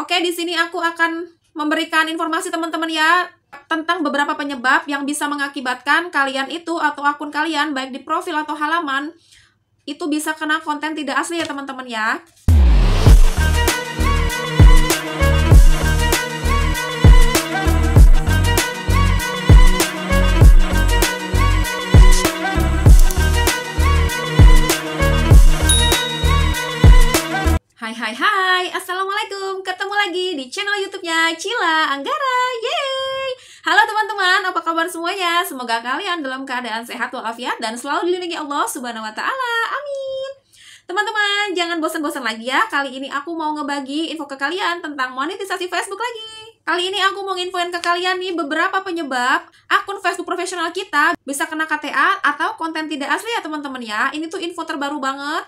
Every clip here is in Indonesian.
Oke, di sini aku akan memberikan informasi teman-teman ya tentang beberapa penyebab yang bisa mengakibatkan kalian itu atau akun kalian baik di profil atau halaman itu bisa kena konten tidak asli ya teman-teman ya. Hai, assalamualaikum, ketemu lagi di channel YouTube-nya Cila Anggara, yeay! Halo teman-teman, apa kabar semuanya? Semoga kalian dalam keadaan sehat walafiat dan selalu dilindungi Allah Subhanahu wa Ta'ala, amin. Teman-teman, jangan bosan-bosan lagi ya. Kali ini aku mau ngebagi info ke kalian tentang monetisasi Facebook lagi. Kali ini aku mau nginfoin ke kalian nih beberapa penyebab akun Facebook profesional kita bisa kena KTA atau konten tidak asli ya teman-teman ya. Ini tuh info terbaru banget.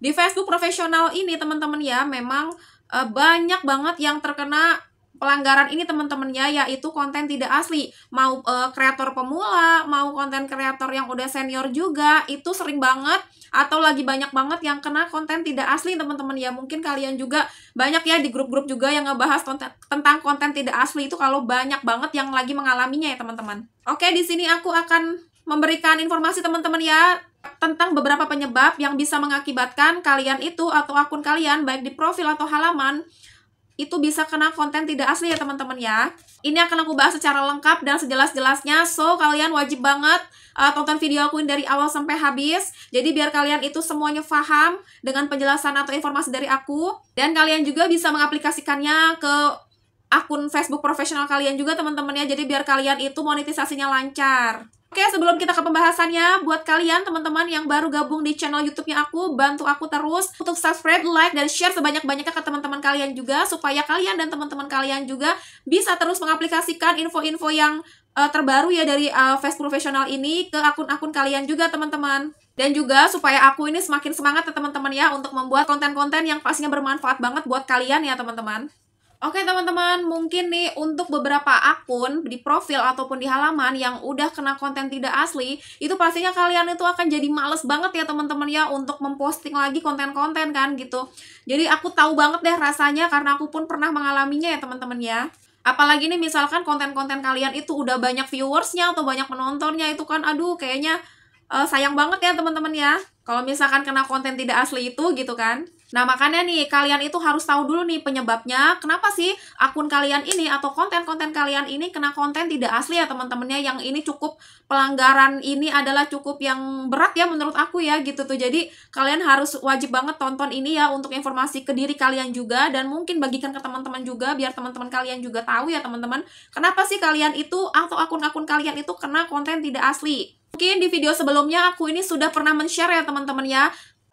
Di Facebook profesional ini teman-teman ya, memang banyak banget yang terkena pelanggaran ini teman-teman ya, yaitu konten tidak asli. Mau kreator pemula, mau konten kreator yang udah senior juga, itu sering banget atau lagi banyak banget yang kena konten tidak asli teman-teman ya. Mungkin kalian juga banyak ya di grup-grup juga yang ngebahas tentang konten tidak asli itu, kalau banyak banget yang lagi mengalaminya ya teman-teman. Oke, di sini aku akan memberikan informasi teman-teman ya tentang beberapa penyebab yang bisa mengakibatkan kalian itu atau akun kalian baik di profil atau halaman itu bisa kena konten tidak asli ya teman-teman ya. Ini akan aku bahas secara lengkap dan sejelas-jelasnya, so kalian wajib banget tonton video aku dari awal sampai habis. Jadi biar kalian itu semuanya paham dengan penjelasan atau informasi dari aku, dan kalian juga bisa mengaplikasikannya ke akun Facebook profesional kalian juga teman-teman ya. Jadi biar kalian itu monetisasinya lancar. Oke, sebelum kita ke pembahasannya, buat kalian teman-teman yang baru gabung di channel YouTube-nya aku, bantu aku terus untuk subscribe, like, dan share sebanyak-banyaknya ke teman-teman kalian juga, supaya kalian dan teman-teman kalian juga bisa terus mengaplikasikan info-info yang terbaru ya dari Facebook profesional ini ke akun-akun kalian juga teman-teman. Dan juga supaya aku ini semakin semangat ya teman-teman ya untuk membuat konten-konten yang pastinya bermanfaat banget buat kalian ya teman-teman. Oke teman-teman, mungkin nih untuk beberapa akun di profil ataupun di halaman yang udah kena konten tidak asli, itu pastinya kalian itu akan jadi males banget ya teman-teman ya untuk memposting lagi konten-konten kan gitu. Jadi aku tahu banget deh rasanya karena aku pun pernah mengalaminya ya teman-teman ya. Apalagi nih misalkan konten-konten kalian itu udah banyak viewersnya atau banyak penontonnya, itu kan aduh kayaknya sayang banget ya teman-teman ya kalau misalkan kena konten tidak asli itu gitu kan. Nah makanya nih kalian itu harus tahu dulu nih penyebabnya, kenapa sih akun kalian ini atau konten-konten kalian ini kena konten tidak asli ya teman-temannya. Yang ini cukup pelanggaran ini adalah cukup yang berat ya menurut aku ya gitu tuh. Jadi kalian harus wajib banget tonton ini ya untuk informasi ke diri kalian juga, dan mungkin bagikan ke teman-teman juga biar teman-teman kalian juga tahu ya teman-teman, kenapa sih kalian itu atau akun-akun kalian itu kena konten tidak asli. Mungkin di video sebelumnya aku ini sudah pernah men-share ya teman-teman ya,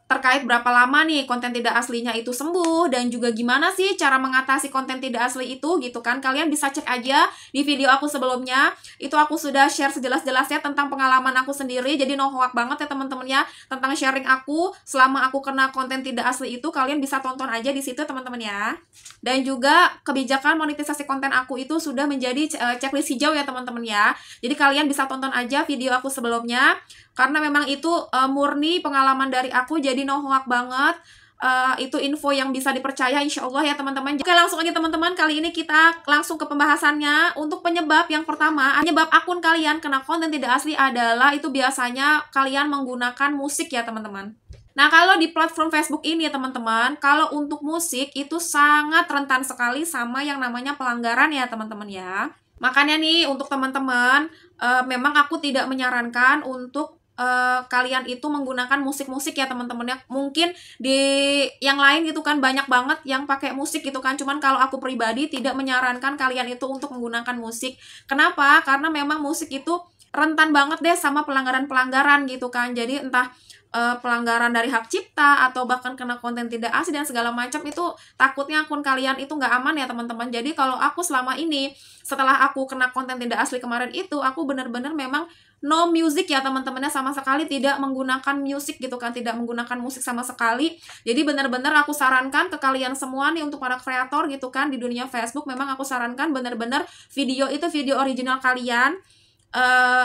terkait berapa lama nih konten tidak aslinya itu sembuh, dan juga gimana sih cara mengatasi konten tidak asli itu gitu kan. Kalian bisa cek aja di video aku sebelumnya, itu aku sudah share sejelas-jelasnya tentang pengalaman aku sendiri. Jadi no hoax banget ya teman-teman ya tentang sharing aku selama aku kena konten tidak asli itu. Kalian bisa tonton aja di situ teman-teman ya. Dan juga kebijakan monetisasi konten aku itu sudah menjadi checklist hijau ya teman-teman ya. Jadi kalian bisa tonton aja video aku sebelumnya, karena memang itu murni pengalaman dari aku, jadi no hoax banget. Itu info yang bisa dipercaya insya Allah ya teman-teman. Oke, langsung aja teman-teman, kali ini kita langsung ke pembahasannya. Untuk penyebab yang pertama, penyebab akun kalian kena konten tidak asli adalah itu biasanya kalian menggunakan musik ya teman-teman. Nah kalau di platform Facebook ini ya teman-teman, kalau untuk musik itu sangat rentan sekali sama yang namanya pelanggaran ya teman-teman ya. Makanya nih untuk teman-teman, memang aku tidak menyarankan untuk kalian itu menggunakan musik-musik ya teman-teman ya. Mungkin di yang lain gitu kan banyak banget yang pakai musik gitu kan, cuman kalau aku pribadi tidak menyarankan kalian itu untuk menggunakan musik. Kenapa? Karena memang musik itu rentan banget deh sama pelanggaran-pelanggaran gitu kan. Jadi entah pelanggaran dari hak cipta atau bahkan kena konten tidak asli dan segala macam, itu takutnya akun kalian itu nggak aman ya teman-teman. Jadi kalau aku selama ini setelah aku kena konten tidak asli kemarin itu, aku bener-bener memang no music ya teman-temannya, sama sekali tidak menggunakan musik gitu kan, tidak menggunakan musik sama sekali. Jadi bener-bener aku sarankan ke kalian semua nih untuk para kreator gitu kan di dunia Facebook, memang aku sarankan bener-bener video itu video original kalian.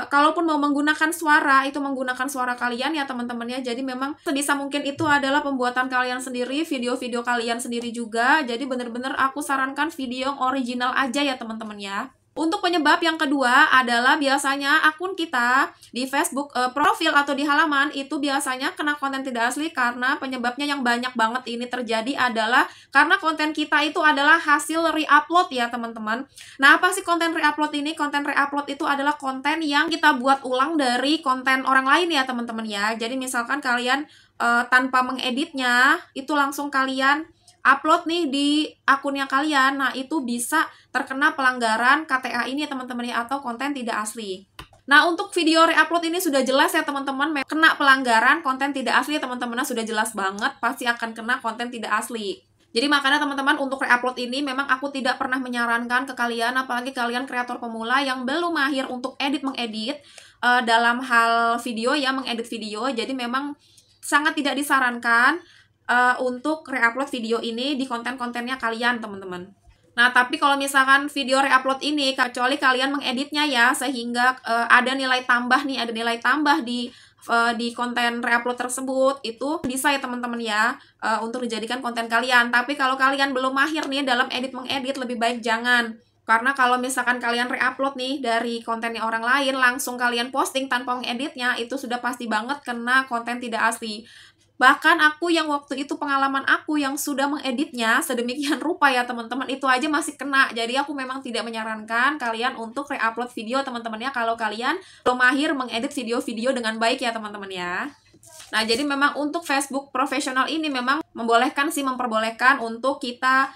kalaupun mau menggunakan suara, itu menggunakan suara kalian ya teman-teman ya. Jadi memang sebisa mungkin itu adalah pembuatan kalian sendiri, video-video kalian sendiri juga. Jadi bener-bener aku sarankan video yang original aja ya teman-teman ya. Untuk penyebab yang kedua adalah biasanya akun kita di Facebook, profil atau di halaman itu biasanya kena konten tidak asli karena penyebabnya yang banyak banget ini terjadi adalah karena konten kita itu adalah hasil re-upload ya teman-teman. Nah, apa sih konten re-upload ini? Konten re-upload itu adalah konten yang kita buat ulang dari konten orang lain ya teman-teman ya. Jadi misalkan kalian tanpa mengeditnya, itu langsung kalian upload nih di akunnya kalian. Nah, itu bisa terkena pelanggaran KTA ini ya teman-teman ya, atau konten tidak asli. Nah, untuk video re-upload ini sudah jelas ya teman-teman, kena pelanggaran konten tidak asli ya teman-teman, sudah jelas banget pasti akan kena konten tidak asli. Jadi makanya teman-teman untuk re-upload ini memang aku tidak pernah menyarankan ke kalian, apalagi kalian kreator pemula yang belum mahir untuk mengedit dalam hal video ya, mengedit video. Jadi memang sangat tidak disarankan untuk re-upload video ini di konten-kontennya kalian teman-teman. Nah, tapi kalau misalkan video re-upload ini, kecuali kalian mengeditnya ya, sehingga ada nilai tambah nih, ada nilai tambah di konten re-upload tersebut, itu bisa ya teman-teman ya, untuk dijadikan konten kalian. Tapi kalau kalian belum mahir nih dalam mengedit, lebih baik jangan. Karena kalau misalkan kalian re-upload nih dari kontennya orang lain, langsung kalian posting tanpa mengeditnya, itu sudah pasti banget kena konten tidak asli. Bahkan aku yang waktu itu pengalaman aku yang sudah mengeditnya sedemikian rupa ya teman-teman, itu aja masih kena. Jadi aku memang tidak menyarankan kalian untuk re-upload video teman-teman ya, kalau kalian belum mahir mengedit video-video dengan baik ya teman-teman ya. Nah, jadi memang untuk Facebook profesional ini memang memperbolehkan untuk kita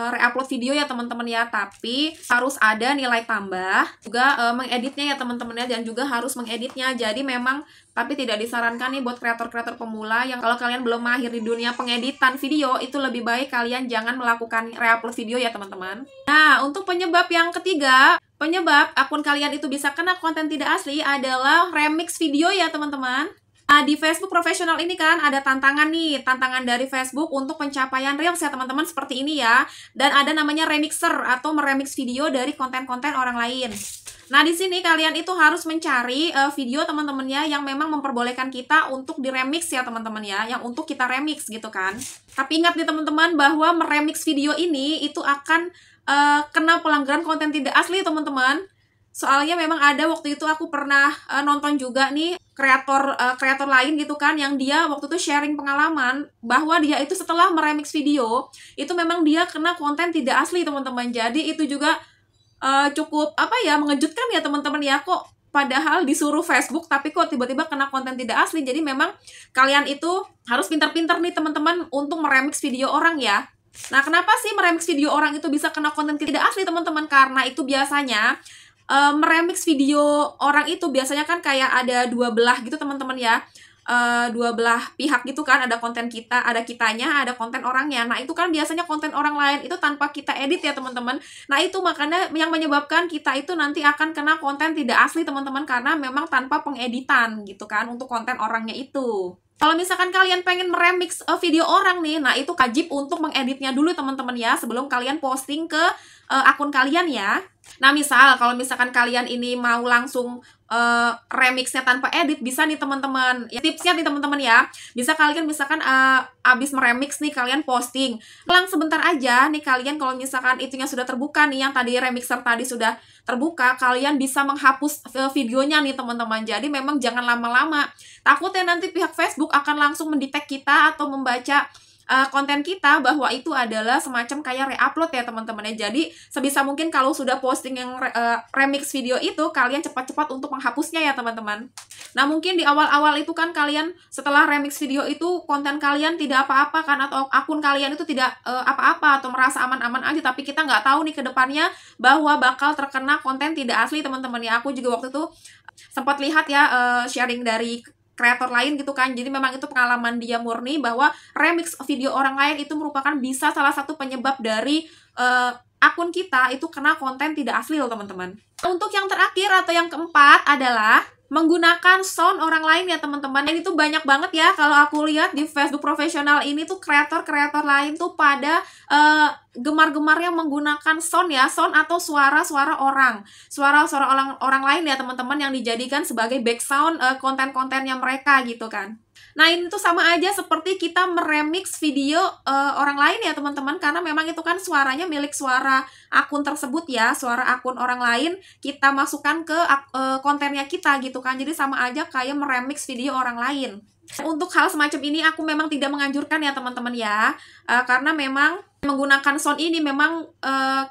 re-upload video ya teman-teman ya, tapi harus ada nilai tambah juga mengeditnya ya teman-teman ya, dan juga harus mengeditnya. Jadi memang tapi tidak disarankan nih buat kreator-kreator pemula yang kalau kalian belum mahir di dunia pengeditan video, itu lebih baik kalian jangan melakukan re-upload video ya teman-teman. Nah, untuk penyebab yang ketiga, penyebab akun kalian itu bisa kena konten tidak asli adalah remix video ya teman-teman. Nah, di Facebook profesional ini kan ada tantangan nih, tantangan dari Facebook untuk pencapaian Reels ya teman-teman, seperti ini ya. Dan ada namanya remixer atau meremix video dari konten-konten orang lain. Nah, di sini kalian itu harus mencari video teman-temannya yang memang memperbolehkan kita untuk diremix ya teman-teman ya, yang untuk kita remix gitu kan. Tapi ingat nih teman-teman bahwa meremix video ini itu akan kena pelanggaran konten tidak asli teman-teman. Soalnya memang ada waktu itu aku pernah nonton juga nih kreator lain gitu kan, yang dia waktu itu sharing pengalaman bahwa dia itu setelah meremix video itu memang dia kena konten tidak asli teman-teman. Jadi itu juga cukup mengejutkan ya teman-teman ya, kok padahal disuruh Facebook tapi kok tiba-tiba kena konten tidak asli. Jadi memang kalian itu harus pintar-pintar nih teman-teman untuk meremix video orang ya. Nah, kenapa sih meremix video orang itu bisa kena konten tidak asli teman-teman? Karena itu biasanya meremix video orang itu biasanya kan kayak ada dua belah gitu teman-teman ya, dua belah pihak gitu kan, ada konten kita, ada kitanya, ada konten orangnya. Nah, itu kan biasanya konten orang lain itu tanpa kita edit ya teman-teman. Nah, itu makanya yang menyebabkan kita itu nanti akan kena konten tidak asli teman-teman, karena memang tanpa pengeditan gitu kan untuk konten orangnya itu. Kalau misalkan kalian pengen meremix video orang nih, nah itu wajib untuk mengeditnya dulu teman-teman ya, sebelum kalian posting ke akun kalian ya. Nah, kalau misalkan kalian ini mau langsung remixnya tanpa edit, bisa nih teman-teman. Ya, tipsnya nih teman-teman ya, bisa kalian misalkan abis meremix nih kalian posting, selang sebentar aja nih kalian, kalau misalkan itunya sudah terbuka nih, yang tadi remixer tadi sudah terbuka, kalian bisa menghapus videonya nih teman-teman. Jadi memang jangan lama-lama, takutnya nanti pihak Facebook akan langsung mendetek kita atau membaca konten kita bahwa itu adalah semacam kayak re-upload ya teman-teman ya. Jadi sebisa mungkin kalau sudah posting yang remix video itu, kalian cepat-cepat untuk menghapusnya ya teman-teman. Nah, mungkin di awal-awal itu kan kalian setelah remix video itu konten kalian tidak apa-apa kan, atau akun kalian itu tidak apa-apa atau merasa aman-aman aja, tapi kita nggak tahu nih ke depannya bahwa bakal terkena konten tidak asli teman-teman ya. Aku juga waktu itu sempat lihat ya sharing dari kreator lain gitu kan. Jadi memang itu pengalaman dia murni bahwa remix video orang lain itu merupakan bisa salah satu penyebab dari akun kita itu kena konten tidak asli loh teman-teman. Untuk yang terakhir atau yang keempat adalah menggunakan sound orang lain ya teman-teman. Dan itu banyak banget ya kalau aku lihat di Facebook profesional ini tuh kreator-kreator lain tuh pada gemar-gemarnya menggunakan sound ya, sound atau suara-suara orang. Suara-suara orang lain ya teman-teman yang dijadikan sebagai background konten-kontennya mereka gitu kan. Nah, ini tuh sama aja seperti kita meremix video orang lain ya teman-teman, karena memang itu kan suaranya milik suara akun tersebut ya, suara akun orang lain kita masukkan ke kontennya kita gitu kan. Jadi sama aja kayak meremix video orang lain. Untuk hal semacam ini aku memang tidak menganjurkan ya teman-teman ya, karena memang menggunakan sound ini memang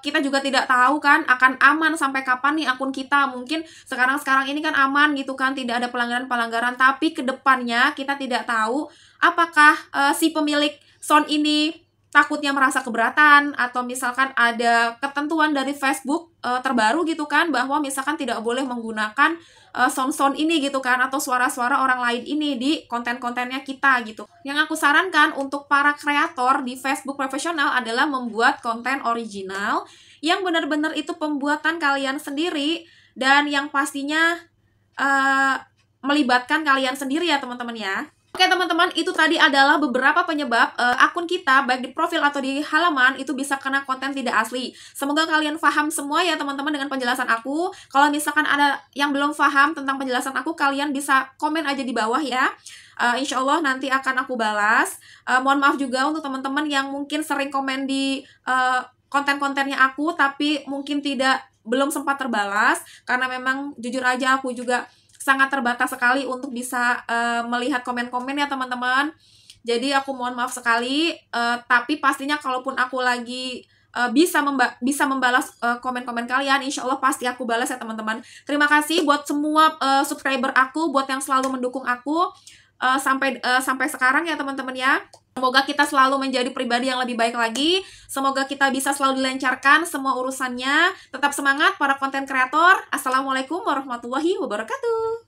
kita juga tidak tahu kan akan aman sampai kapan nih akun kita. Mungkin sekarang ini kan aman gitu kan, tidak ada pelanggaran-pelanggaran, tapi kedepannya kita tidak tahu apakah si pemilik sound ini takutnya merasa keberatan, atau misalkan ada ketentuan dari Facebook terbaru gitu kan, bahwa misalkan tidak boleh menggunakan sound-sound ini gitu kan, atau suara-suara orang lain ini di konten-kontennya kita gitu. Yang aku sarankan untuk para kreator di Facebook profesional adalah membuat konten original yang benar-benar itu pembuatan kalian sendiri, dan yang pastinya melibatkan kalian sendiri ya teman-teman ya. Oke teman-teman, itu tadi adalah beberapa penyebab akun kita baik di profil atau di halaman itu bisa kena konten tidak asli. Semoga kalian paham semua ya teman-teman dengan penjelasan aku. Kalau misalkan ada yang belum paham tentang penjelasan aku, kalian bisa komen aja di bawah ya. Insya Allah nanti akan aku balas. Mohon maaf juga untuk teman-teman yang mungkin sering komen di konten-kontennya aku, tapi mungkin belum sempat terbalas, karena memang jujur aja aku juga sangat terbatas sekali untuk bisa melihat komen-komen ya teman-teman. Jadi aku mohon maaf sekali, tapi pastinya kalaupun aku lagi bisa membalas komen-komen kalian, insya Allah pasti aku balas ya teman-teman. Terima kasih buat semua subscriber aku, buat yang selalu mendukung aku sampai sekarang ya teman-teman ya. Semoga kita selalu menjadi pribadi yang lebih baik lagi. Semoga kita bisa selalu dilancarkan semua urusannya. Tetap semangat para konten kreator. Assalamualaikum warahmatullahi wabarakatuh.